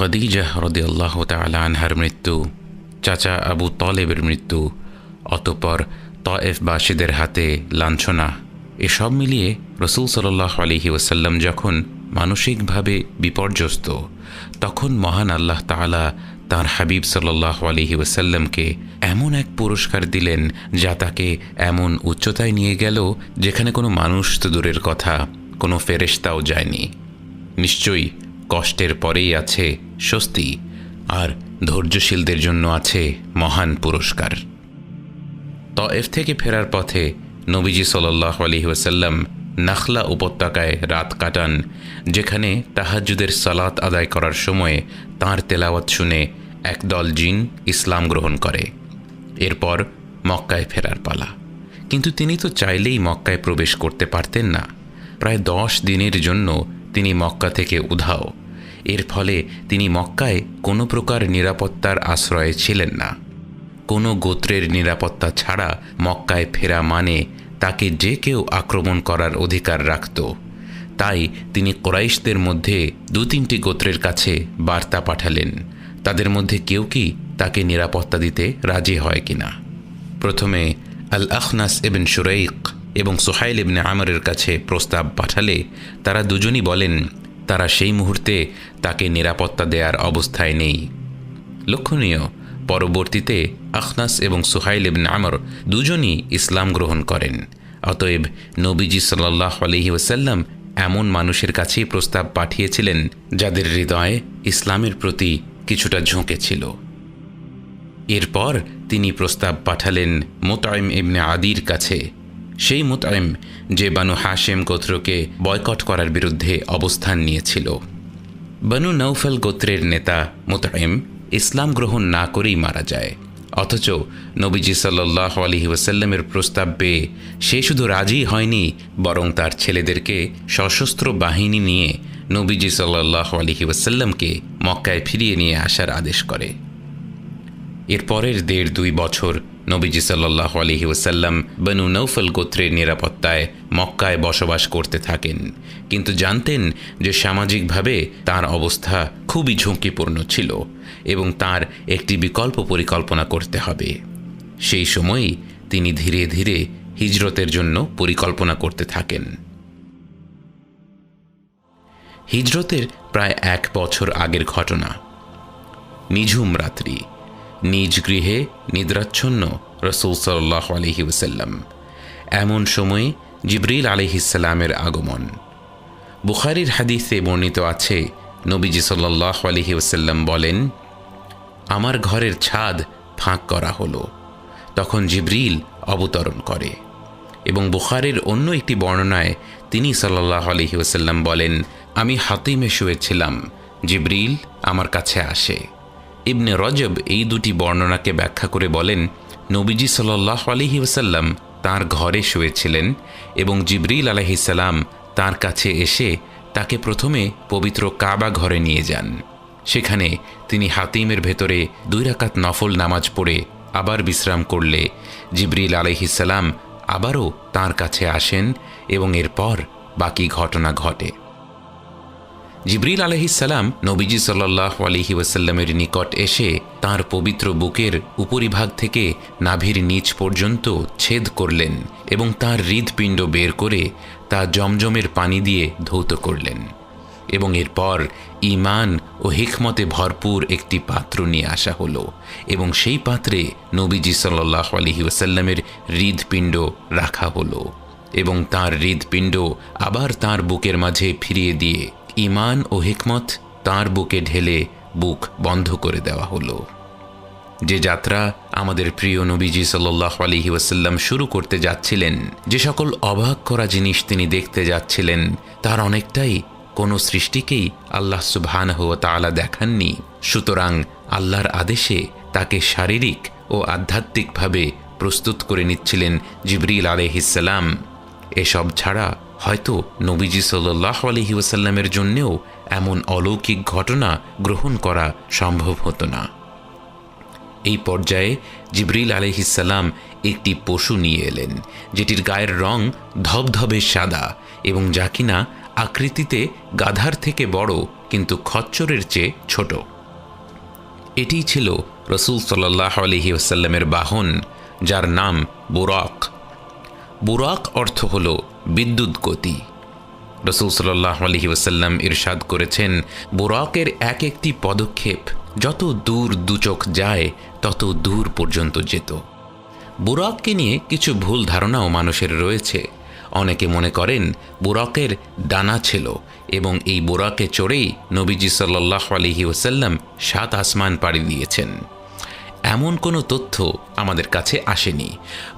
খদিজা রাদিয়াল্লাহু তাআলা আনহার মৃত্যু, চাচা আবু তালেবের মৃত্যু, অতঃপর তায়েফবাসীদের হাতে লাঞ্ছনা, এসব মিলিয়ে রাসূল সাল্লাল্লাহু আলাইহি ওয়াসাল্লাম যখন মানসিকভাবে বিপর্যস্ত, তখন মহান আল্লাহ তাআলা তাঁর হাবিব সাল্লাল্লাহু আলাইহি ওয়াসাল্লামকে এমন এক পুরস্কার দিলেন যা তাকে এমন উচ্চতায় নিয়ে গেল যেখানে কোনো মানুষ তো দূরের কথা, কোনো ফেরেশতাও যায়নি। নিশ্চয়ই কষ্টের পরেই আছে স্বস্তি, আর ধৈর্যশীলদের জন্য আছে মহান পুরস্কার। তায়েফ থেকে ফেরার পথে নবীজি সাল্লাল্লাহু আলাইহি ওয়াসাল্লাম নাখলা উপত্যকায় রাত কাটান, যেখানে তাহাজ্জুদের সালাত আদায় করার সময় তাঁর তেলাওয়াত শুনে একদল জিন ইসলাম গ্রহণ করে। এরপর মক্কায় ফেরার পালা। কিন্তু তিনি তো চাইলেই মক্কায় প্রবেশ করতে পারতেন না। প্রায় 10 দিনের জন্য তিনি মক্কা থেকে উধাও। এর ফলে তিনি মক্কায় কোনো প্রকার নিরাপত্তার আশ্রয়ে ছিলেন না। কোনো গোত্রের নিরাপত্তা ছাড়া মক্কায় ফেরা মানে তাকে যে কেউ আক্রমণ করার অধিকার রাখত। তাই তিনি কুরাইশদের মধ্যে 2-3টি গোত্রের কাছে বার্তা পাঠালেন, তাদের মধ্যে কেউ কি তাকে নিরাপত্তা দিতে রাজি হয় কিনা। প্রথমে আল আখনাস ইবন শুরাইক এবং সুহাইল ইবনে আমরের কাছে প্রস্তাব পাঠালে তারা দুজনই বলেন তারা সেই মুহূর্তে তাকে নিরাপত্তা দেওয়ার অবস্থায় নেই। লক্ষণীয়, পরবর্তীতে আখনাস এবং সুহাইল ইবনে আমর দুজনই ইসলাম গ্রহণ করেন। অতএব নবীজি সাল্লাল্লাহু আলাইহি ওয়াসাল্লাম এমন মানুষের কাছেই প্রস্তাব পাঠিয়েছিলেন যাদের হৃদয়ে ইসলামের প্রতি কিছুটা ঝোঁকে ছিল। এরপর তিনি প্রস্তাব পাঠালেন মুতঈম ইবনে আদির কাছে, সেই মুতঈম যে বানু হাশেম গোত্রকে বয়কট করার বিরুদ্ধে অবস্থান নিয়েছিল। বানু নৌফল গোত্রের নেতা মুতঈম ইসলাম গ্রহণ না করেই মারা যায়। অথচ নবীজি সাল্লাল্লাহু আলাইহি ওয়াসাল্লামের প্রস্তাব পেয়ে সে শুধু রাজি হয়নি, বরং তার ছেলেদেরকে সশস্ত্র বাহিনী নিয়ে নবীজি সাল্লাল্লাহু আলাইহি ওয়াসাল্লামকে মক্কায় ফিরিয়ে নিয়ে আসার আদেশ করে। এর পরের 1.5-2 বছর নবীজি সাল্লাল্লাহু আলাইহি ওয়াসাল্লাম বানু নৌফল গোত্রের নিরাপত্তায় মক্কায় বসবাস করতে থাকেন, কিন্তু জানতেন যে সামাজিকভাবে তার অবস্থা খুবই ঝুঁকিপূর্ণ ছিল এবং তার একটি বিকল্প পরিকল্পনা করতে হবে। সেই সময়ই তিনি ধীরে ধীরে হিজরতের জন্য পরিকল্পনা করতে থাকেন। হিজরতের প্রায় 1 বছর আগের ঘটনা। নিঝুম রাত্রি, নিজ গৃহে নিদ্রাচ্ছন্ন রাসূল সাল্লাল্লাহু আলাইহি ওয়াসাল্লাম। এমন সময়ে জিবরিল আলাইহিস সালামের আগমন। বুখারীর হাদিসে বর্ণিত আছে, নবীজি সাল্লাল্লাহু আলাইহি ওয়াসাল্লাম বলেন, আমার ঘরের ছাদ ফাঁক করা হলো। তখন জিবরিল অবতরণ করে। এবং বুখারীর অন্য একটি বর্ণনায় তিনি সাল্লাল্লাহু আলাইহি ওয়াসাল্লাম বলেন, আমি হাতিমে শুয়েছিলাম, জিবরিল আমার কাছে আসে। ইবনে রজব এই 2টি বর্ণনাকে ব্যাখ্যা করে বলেন, নবীজি সাল্লাল্লাহু আলাইহি ওয়াসাল্লাম তাঁর ঘরে শুয়েছিলেন এবং জিবরিল আলাইহিস সালাম তাঁর কাছে এসে তাকে প্রথমে পবিত্র কাবা ঘরে নিয়ে যান। সেখানে তিনি হাতিমের ভেতরে 2 রাকাত নফল নামাজ পড়ে আবার বিশ্রাম করলে জিবরিল আলাইহিস সালাম আবারও তাঁর কাছে আসেন এবং এরপর বাকি ঘটনা ঘটে। জিবরিল আলাইহিস সালাম নবীজি সাল্লাল্লাহু আলাইহি ওয়াসাল্লামের নিকট এসে তাঁর পবিত্র বুকের উপরিভাগ থেকে নাভির নিচ পর্যন্ত ছেদ করলেন এবং তাঁর হৃৎপিণ্ড বের করে তা জমজমের পানি দিয়ে ধৌত করলেন এবং এরপর ঈমান ও হিকমতে ভরপুর একটি পাত্র নিয়ে আসা হলো এবং সেই পাত্রে নবীজি সাল্লাল্লাহু আলাইহি ওয়াসাল্লামের হৃৎপিণ্ড রাখা হলো এবং তাঁর হৃৎপিণ্ড আবার তাঁর বুকের মাঝে ফিরিয়ে দিয়ে ঈমান ও হিকমত তাঁর বুকে ঢেলে বুক বন্ধ করে দেওয়া হলো। যে যাত্রা আমাদের প্রিয় নবীজি সাল্লাল্লাহু আলাইহি ওয়াসাল্লাম শুরু করতে যাচ্ছিলেন, যে সকল অবাক করা জিনিস তিনি দেখতে যাচ্ছিলেন, তার অনেকটাই কোনো সৃষ্টিকেই আল্লাহ সুবহানাহু ওয়া তাআলা দেখাননি। সুতরাং আল্লাহর আদেশে তাকে শারীরিক ও আধ্যাত্মিকভাবে প্রস্তুত করে নিচ্ছিলেন জিবরিল আলাইহিস সালাম। এসব ছাড়া হয়তো নবীজি সাল্লাল্লাহু আলাইহি ওয়াসাল্লামের জন্যেও এমন অলৌকিক ঘটনা গ্রহণ করা সম্ভব হতো না। এই পর্যায়ে জিবরিল আলাইহিস সালাম একটি পশু নিয়ে এলেন, যেটির গায়ের রং ধবধবে সাদা এবং যা কিনা আকৃতিতে গাধার থেকে বড় কিন্তু খচ্চরের চেয়ে ছোট। এটিই ছিল রসুল সাল্লাল্লাহু আলাইহি ওয়াসাল্লামের বাহন, যার নাম বুরাক। বুরাক অর্থ হল বিদ্যুৎ গতি। রসুল সাল্লাল্লাহু আলাইহি ওয়াসাল্লাম ইরশাদ করেছেন, বুরাকের এক একটি পদক্ষেপ যত দূর দুচোখ যায় তত দূর পর্যন্ত যেত। বুরাককে নিয়ে কিছু ভুল ধারণাও মানুষের রয়েছে। অনেকে মনে করেন বুরাকের ডানা ছিল এবং এই বুরাকে চড়েই নবীজি সাল্লাল্লাহু আলাইহি ওয়াসাল্লাম 7 আসমান পাড়ি দিয়েছেন। এমন কোনো তথ্য আমাদের কাছে আসেনি,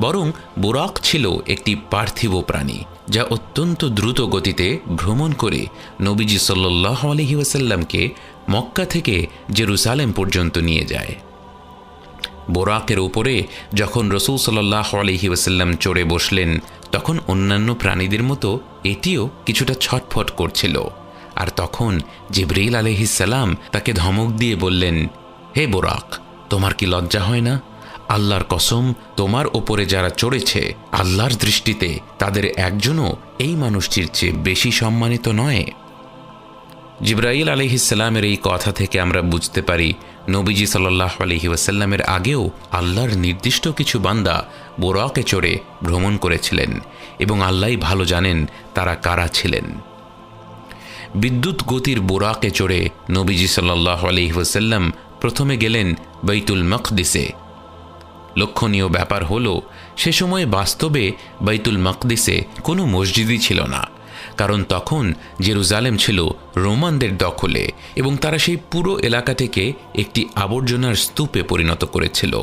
বরং বুরাক ছিল একটি পার্থিব প্রাণী যা অত্যন্ত দ্রুত গতিতে ভ্রমণ করে নবীজি সাল্লাল্লাহু আলাইহি ওয়াসাল্লামকে মক্কা থেকে জেরুসালেম পর্যন্ত নিয়ে যায়। বোরাকের উপরে যখন রসুল সাল্লাল্লাহু আলাইহি ওয়াসাল্লাম চড়ে বসলেন, তখন অন্যান্য প্রাণীদের মতো এটিও কিছুটা ছটফট করছিল। আর তখন জিবরিল আলাইহিস সালাম তাকে ধমক দিয়ে বললেন, হে বোরাক, তোমার কি লজ্জা হয় না? আল্লাহর কসম, তোমার ওপরে যারা চড়েছে আল্লাহর দৃষ্টিতে তাদের একজনও এই মানুষটির চেয়ে বেশি সম্মানিত নয়। জিবরাইল আলাইহিস সালামের এই কথা থেকে আমরা বুঝতে পারি নবীজি সাল্লাল্লাহু আলাইহি ওয়াসাল্লামের আগেও আল্লাহর নির্দিষ্ট কিছু বান্দা বুরাকে চড়ে ভ্রমণ করেছিলেন এবং আল্লাহই ভালো জানেন তারা কারা ছিলেন। বিদ্যুৎ গতির বুরাকে চড়ে নবীজি সাল্লাল্লাহু আলাইহি ওয়াসাল্লাম প্রথমে গেলেন বাইতুল মাকদিসে। লক্ষণীয় ব্যাপার হলো, সে সময় বাস্তবে বাইতুল মাকদিসে কোনো মসজিদই ছিল না, কারণ তখন জেরুজালেম ছিল রোমানদের দখলে এবং তারা সেই পুরো এলাকাটিকে একটি আবর্জনার স্তূপে পরিণত করেছিল।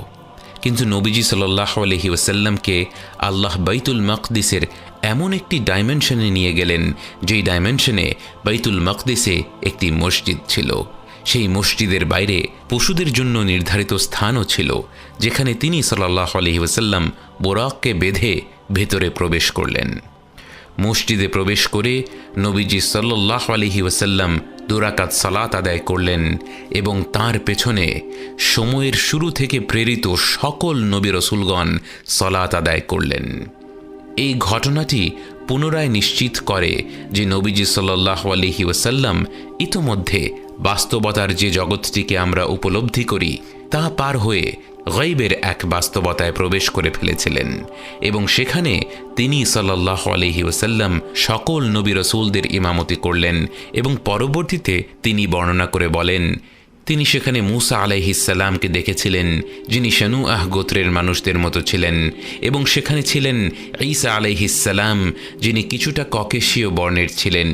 কিন্তু নবীজি সাল্লাল্লাহু আলাইহি ওয়াসাল্লামকে আল্লাহ বাইতুল মাকদিসের এমন একটি ডাইমেনশনে নিয়ে গেলেন, যেই ডাইমেনশনে বাইতুল মাকদিসে একটি মসজিদ ছিল। সেই মসজিদের বাইরে পশুদের জন্য নির্ধারিত স্থানও ছিল, যেখানে তিনি সাল্লাল্লাহু আলাইহি ওয়াসাল্লাম বুরাককে বেঁধে ভেতরে প্রবেশ করলেন। মসজিদে প্রবেশ করে নবীজি সাল্লাল্লাহু আলাইহি ওয়াসাল্লাম 2 রাকাত সালাত আদায় করলেন এবং তার পেছনে সময়ের শুরু থেকে প্রেরিত সকল নবী রাসূলগণ সালাত আদায় করলেন। এই ঘটনাটি পুনরায় নিশ্চিত করে যে নবীজি সাল্লাল্লাহু আলাইহি ওয়াসাল্লাম ইতোমধ্যে বাস্তবতার যে জগৎটিকে আমরা উপলব্ধি করি তা পার হয়ে গায়বের এক বাস্তবতায় প্রবেশ করে ফেলেছিলেন এবং সেখানে তিনি সাল্লাল্লাহু আলাইহি ওয়াসাল্লাম সকল নবী রাসূলদের ইমামতি করলেন এবং পরবর্তীতে তিনি বর্ণনা করে বলেন, তিনি সেখানে মূসা আলাইহিস সালামকে দেখেছিলেন, যিনি শানুআহ গোত্রের মানুষদের মতো ছিলেন, এবং সেখানে ছিলেন ঈসা আলাইহিস সালাম, যিনি কিছুটা ককেশীয় বর্ণের ছিলেন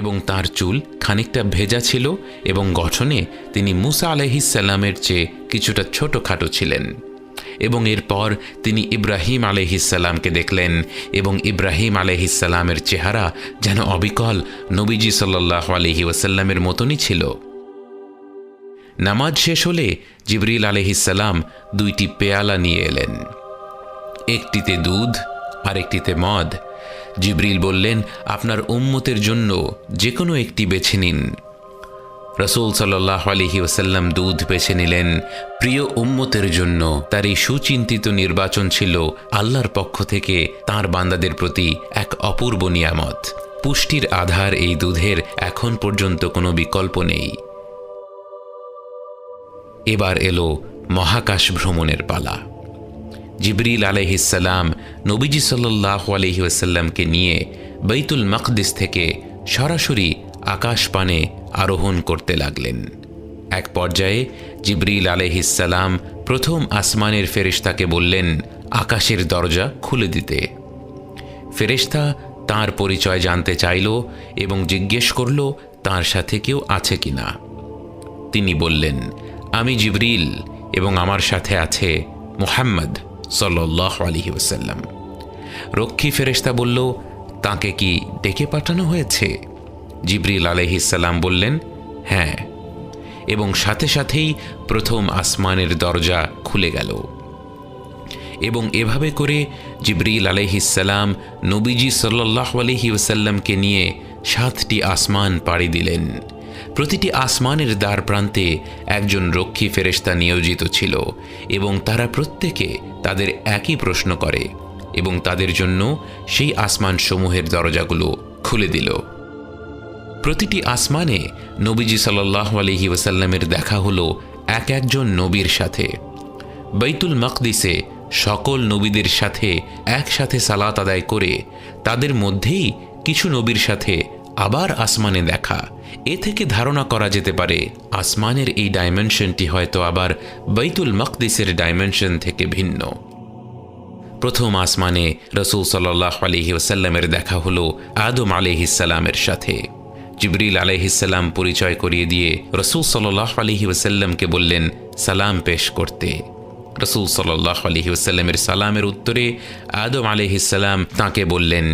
এবং তার চুল খানিকটা ভেজা ছিল এবং গঠনে তিনি মূসা আলাইহিস সালামের চেয়ে কিছুটা ছোটখাটো ছিলেন। এবং এরপর তিনি ইব্রাহিম আলাইহিস সালামকে দেখলেন এবং ইব্রাহিম আলাইহিস সালামের চেহারা যেন অবিকল নবীজি সাল্লাল্লাহু আলাইহি ওয়াসাল্লামের মতনই ছিল। নামাজ শেষ হলে জিবরিল আলাইহিস সালাম 2টি পেয়ালা নিয়ে এলেন, একটিতে দুধ আর একটিতে মদ। জিবরিল বললেন, আপনার উম্মতের জন্য যে কোনো একটি বেছে নিন। রাসূল সাল্লাল্লাহু আলাইহি ওয়াসাল্লাম দুধ বেছে নিলেন। প্রিয় উম্মতের জন্য তার এই সুচিন্তিত নির্বাচন ছিল আল্লাহর পক্ষ থেকে তাঁর বান্দাদের প্রতি এক অপূর্ব নিয়ামত। পুষ্টির আধার এই দুধের এখন পর্যন্ত কোনো বিকল্প নেই। এবার এলো মহাকাশ ভ্রমণের পালা। জিবরিল আলাইহিস সালাম নবীজি সাল্লাল্লাহু আলাইহি ওয়াসাল্লামকে নিয়ে বাইতুল মাকদিস থেকে সরাসরি আকাশপানে আরোহণ করতে লাগলেন। এক পর্যায়ে জিবরিল আলাইহিস সালাম প্রথম আসমানের ফেরেশতাকে বললেন আকাশের দরজা খুলে দিতে। ফেরেশতা তার পরিচয় জানতে চাইল এবং জিজ্ঞেস করল তার সাথে কেউ আছে কিনা। তিনি বললেন, আমি জিবরিল এবং আমার সাথে আছে মুহাম্মদ সাল্লাল্লাহু আলাইহি ওয়াসাল্লাম। রক্ষী ফেরেশতা বলল, তাকে কি ডেকে পাঠানো হয়েছে? জিবরিল আলাইহিস সালাম বললেন, হ্যাঁ, এবং সাথে সাথেই প্রথম আসমানের দরজা খুলে গেল। এবং এভাবে করে জিবরিল আলাইহিস সালাম নবীজি সাল্লাল্লাহু আলাইহি ওয়াসাল্লামকে নিয়ে 7টি আসমান পাড়ি দিলেন। প্রতিটি আসমানের দ্বার প্রান্তে একজন রক্ষী ফেরেশতা নিয়োজিত ছিল এবং তারা প্রত্যেকে তাদের একই প্রশ্ন করে এবং তাদের জন্য সেই আসমান সমূহের দরজাগুলো খুলে দিল। প্রতিটি আসমানে নবীজি সাল্লাল্লাহু আলাইহি ওয়াসাল্লামের দেখা হলো এক একজন নবীর সাথে। বাইতুল মাকদিসে সকল নবীদের সাথে একসাথে সালাত আদায় করে তাদের মধ্যেই কিছু নবীর সাথে আবার আসমানে দেখা। এ থেকে ধারণা করা যেতে পারে আসমানের এই ডাইমেনশনটি হয়তো আবার বাইতুল মাকদিসের ডাইমেনশন থেকে ভিন্ন। প্রথম আসমানে রাসূল সাল্লাল্লাহু আলাইহি ওয়াসাল্লামের দেখা হলো আদম আলাইহিস সালামের সাথে। জিবরিল আলাইহিস সালাম পরিচয় করিয়ে দিয়ে রাসূল সাল্লাল্লাহু আলাইহি ওয়াসাল্লামকে বললেন সালাম পেশ করতে। রাসূল সাল্লাল্লাহু আলাইহি ওয়াসাল্লামের সালামের উত্তরে আদম আলাইহিস সালাম তাঁকে বললেন,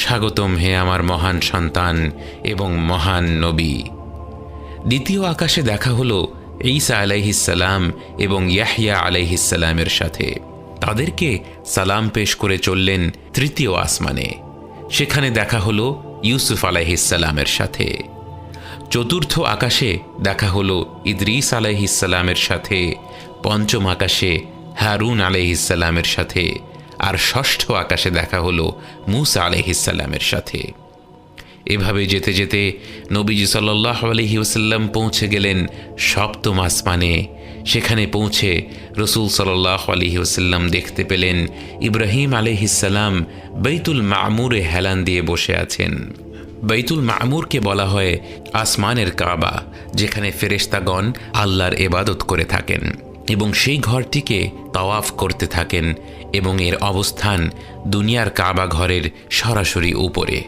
স্বাগতম হে আমার মহান সন্তান এবং মহান নবী। দ্বিতীয় আকাশে দেখা হলো ঈসা আলাইহিস সালাম এবং ইয়াহইয়া আলাইহিস সালামের সাথে। তাদেরকে সালাম পেশ করে চললেন তৃতীয় আসমানে। সেখানে দেখা হলো ইউসুফ আলাইহিস সালামের সাথে। চতুর্থ আকাশে দেখা হলো ইদ্রিস আলাইহিস সালামের সাথে। পঞ্চম আকাশে হারুন আলাইহিস সালামের সাথে। আর ষষ্ঠ আকাশে দেখা হলো মূসা আলাইহিস সালামের সাথে। এভাবে যেতে যেতে নবীজি সাল্লাল্লাহু আলাইহি ওয়াসাল্লাম পৌঁছে গেলেন সপ্তম আসমানে। সেখানে পৌঁছে রাসূল সাল্লাল্লাহু আলাইহি ওয়াসাল্লাম দেখতে পেলেন ইব্রাহিম আলাইহিস সালাম বাইতুল মামুরে হেলান দিয়ে বসে আছেন। বাইতুল মামুরকে বলা হয় আসমানের কাবা, যেখানে ফেরেশতাগণ আল্লাহর ইবাদত করে থাকেন এবং সেই ঘরটিকে তাওয়াফ করতে থাকেন এবং এর অবস্থান দুনিয়ার কাবা ঘরের সরাসরি উপরে।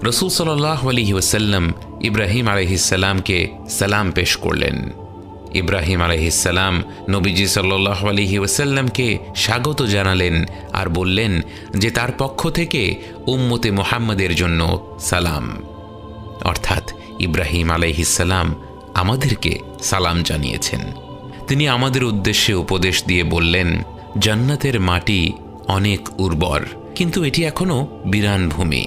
রাসূল সাল্লাল্লাহু আলাইহি ওয়াসাল্লাম ইব্রাহিম আলাইহিস সালামকে সালাম পেশ করলেন। ইব্রাহিম আলাইহিস সালাম নবীজি সাল্লাল্লাহু আলাইহি ওয়াসাল্লামকে স্বাগত জানালেন আর বললেন যে তার পক্ষ থেকে উম্মতে মুহাম্মাদের জন্য সালাম। অর্থাৎ ইব্রাহিম আলাইহিস সালাম আমাদেরকে সালাম জানিয়েছেন। তিনি আমাদের উদ্দেশ্যে উপদেশ দিয়ে বললেন, জান্নাতের মাটি অনেক উর্বর, কিন্তু এটি এখনো বিরান ভূমি।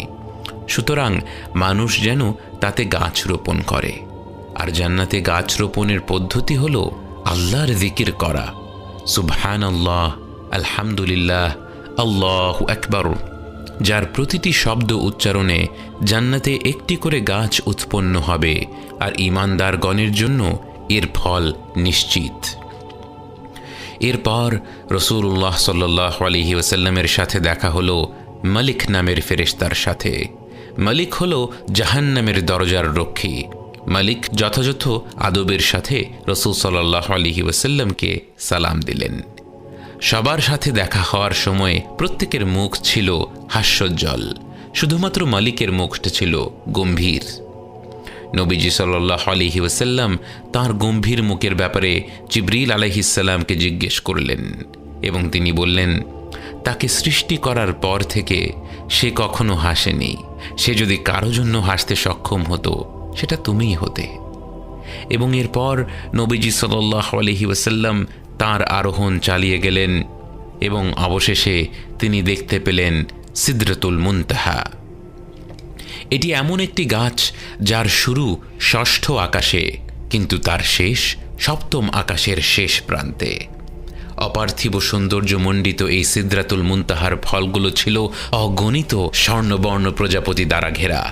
সুতরাং মানুষ যেন তাতে গাছ রোপণ করে। আর জান্নাতে গাছ রোপণের পদ্ধতি হল আল্লাহর জিকির করা, সুবহানাল্লাহ, আলহামদুলিল্লাহ, আল্লাহু আকবার, যার প্রতিটি শব্দ উচ্চারণে জান্নাতে একটি করে গাছ উৎপন্ন হবে আর ঈমানদারগণের জন্য এর ফল নিশ্চিত। এরপর রাসূলুল্লাহ সাল্লাল্লাহু আলাইহি ওয়াসাল্লামের সাথে দেখা হলো মালিক নামের ফেরেশতার সাথে। মালিক হলো জাহান্নামের দরজার রক্ষী। মালিক যথাযথ আদবের সাথে রাসূল সাল্লাল্লাহু আলাইহি ওয়াসাল্লামকে সালাম দিলেন। সবার সাথে দেখা হওয়ার সময় প্রত্যেকের মুখ ছিল হাস্যোজ্জ্বল, শুধুমাত্র মালিকের মুখটা ছিল গম্ভীর। নবীজি সাল্লাল্লাহু আলাইহি ওয়াসাল্লাম তাঁর গম্ভীর মুখের ব্যাপারে জিবরিল আলাইহিস সালামকে জিজ্ঞেস করলেন এবং তিনি বললেন, তাকে সৃষ্টি করার পর থেকে সে কখনো হাসেনি। সে যদি কারো জন্য হাসতে সক্ষম হতো সেটা তুমিই হতে। এবং এরপর নবীজি সাল্লাল্লাহু আলাইহি ওয়াসাল্লাম তাঁর আরোহণ চালিয়ে গেলেন এবং অবশেষে তিনি দেখতে পেলেন সিদরাতুল মুনতাহা। এটি এমন একটি গাছ যার শুরু ষষ্ঠ আকাশে, কিন্তু তার শেষ সপ্তম আকাশের শেষ প্রান্তে। অপার্থিব সৌন্দর্যমণ্ডিত এই সিদরাতুল মুনতাহার ফলগুলো ছিল অগণিত স্বর্ণবর্ণ প্রজাপতি দ্বারা ঘেরা।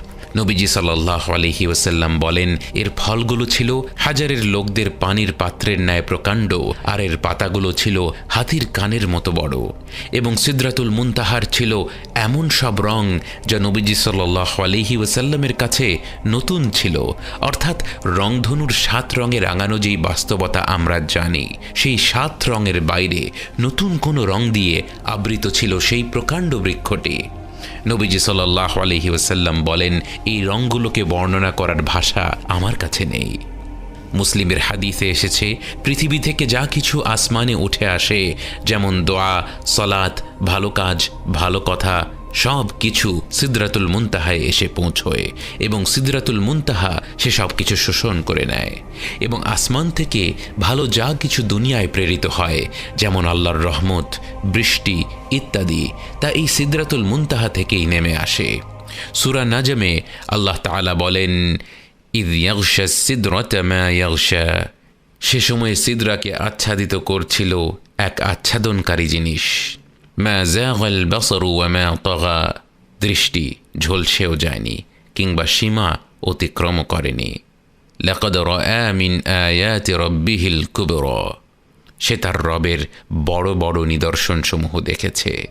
নবীজি সাল্লাল্লাহু আলাইহি ওয়াসাল্লাম বলেন, এর ফলগুলো ছিল হাজারের লোকদের পানির পাত্রের ন্যায় প্রকাণ্ড, আর এর পাতাগুলো ছিল হাতির কানের মতো বড়। এবং সিদরাতুল মুনতাহার ছিল এমন সব রং যা নবীজি সাল্লাল্লাহু আলাইহি ওয়াসাল্লামের কাছে নতুন ছিল। অর্থাৎ রংধনুর 7 রঙে রাঙানো যেই বাস্তবতা আমরা জানি, সেই 7 রঙের বাইরে নতুন কোনো রং দিয়ে আবৃত ছিল সেই প্রকাণ্ড বৃক্ষটি। নবীজি সাল্লাল্লাহু আলাইহি ওয়াসাল্লাম বলেন, এই রঙগুলোকে বর্ণনা করার ভাষা আমার কাছে নেই। মুসলিমের হাদিসে এসেছে, পৃথিবী থেকে যা কিছু আসমানে উঠে আসে, যেমন দোয়া, সালাত, ভালো কাজ, ভালো কথা, সব কিছু সিদরাতুল মুনতাহায় এসে পৌঁছয় এবং সিদরাতুল মুনতাহা সে সব কিছু শোষণ করে নেয়। এবং আসমান থেকে ভালো যা কিছু দুনিয়ায় প্রেরিত হয়, যেমন আল্লাহর রহমত, বৃষ্টি ইত্যাদি, তা এই সিদরাতুল মুনতাহা থেকেই নেমে আসে। সূরা নাজমে আল্লাহ তাআলা বলেন, ইয ইয়াগশা সিদরাতা মা ইয়াগশা, সে সময় সিদরাকে আচ্ছাদিত করছিল এক আচ্ছাদনকারী জিনিস। মা যাগাল বাসরু ওয়া মা তাগা, দৃষ্টি ঝলসেও যায়নি কিংবা সীমা অতিক্রম করেনি। লাকাদ রাআ মিন আয়াতি রাব্বিহিল কুবরা, সে তার রবের বড় বড় নিদর্শনসমূহ দেখেছে।